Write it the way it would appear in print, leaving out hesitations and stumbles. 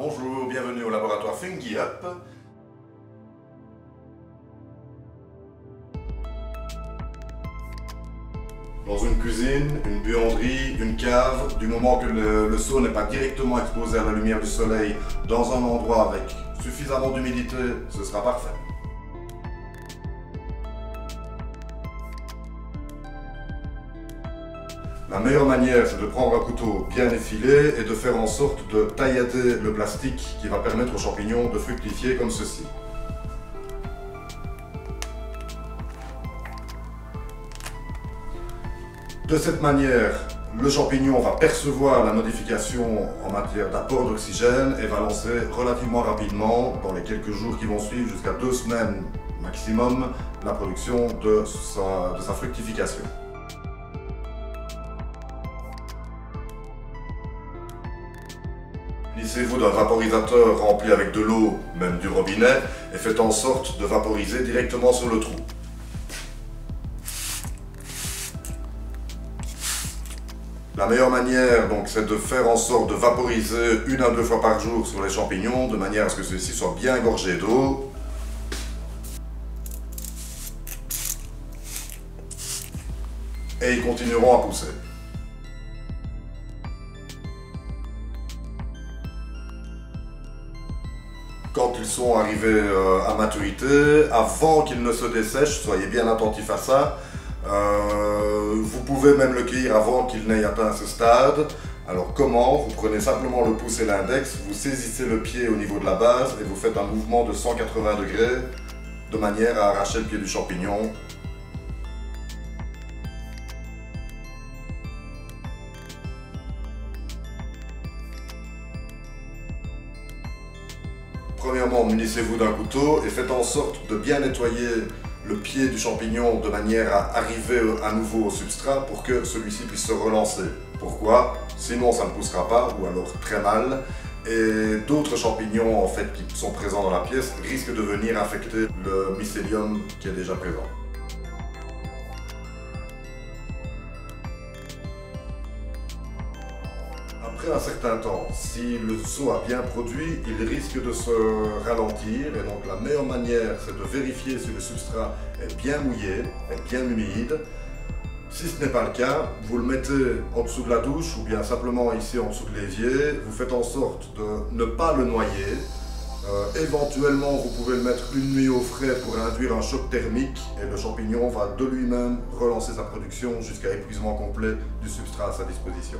Bonjour, bienvenue au laboratoire Fungi Up. Dans une cuisine, une buanderie, une cave, du moment que le seau n'est pas directement exposé à la lumière du soleil, dans un endroit avec suffisamment d'humidité, ce sera parfait. La meilleure manière, c'est de prendre un couteau bien effilé et de faire en sorte de taillader le plastique qui va permettre aux champignons de fructifier comme ceci. De cette manière, le champignon va percevoir la modification en matière d'apport d'oxygène et va lancer relativement rapidement, dans les quelques jours qui vont suivre, jusqu'à 2 semaines maximum, la production de sa fructification. Munissez-vous d'un vaporisateur rempli avec de l'eau, même du robinet, et faites en sorte de vaporiser directement sur le trou. La meilleure manière, donc, c'est de faire en sorte de vaporiser 1 à 2 fois par jour sur les champignons, de manière à ce que ceux-ci soient bien gorgés d'eau. Et ils continueront à pousser. Quand ils sont arrivés à maturité, avant qu'ils ne se dessèchent, soyez bien attentifs à ça. Vous pouvez même le cueillir avant qu'il n'ait atteint ce stade. Alors comment? Vous prenez simplement le pouce et l'index, vous saisissez le pied au niveau de la base et vous faites un mouvement de 180 degrés de manière à arracher le pied du champignon. Premièrement, munissez-vous d'un couteau et faites en sorte de bien nettoyer le pied du champignon de manière à arriver à nouveau au substrat pour que celui-ci puisse se relancer. Pourquoi? Sinon ça ne poussera pas ou alors très mal et d'autres champignons en fait qui sont présents dans la pièce risquent de venir infecter le mycélium qui est déjà présent. Après un certain temps, si le seau a bien produit, il risque de se ralentir et donc la meilleure manière c'est de vérifier si le substrat est bien mouillé, est bien humide. Si ce n'est pas le cas, vous le mettez en dessous de la douche ou bien simplement ici en dessous de l'évier, vous faites en sorte de ne pas le noyer. Éventuellement, vous pouvez le mettre une nuit au frais pour induire un choc thermique et le champignon va de lui-même relancer sa production jusqu'à épuisement complet du substrat à sa disposition.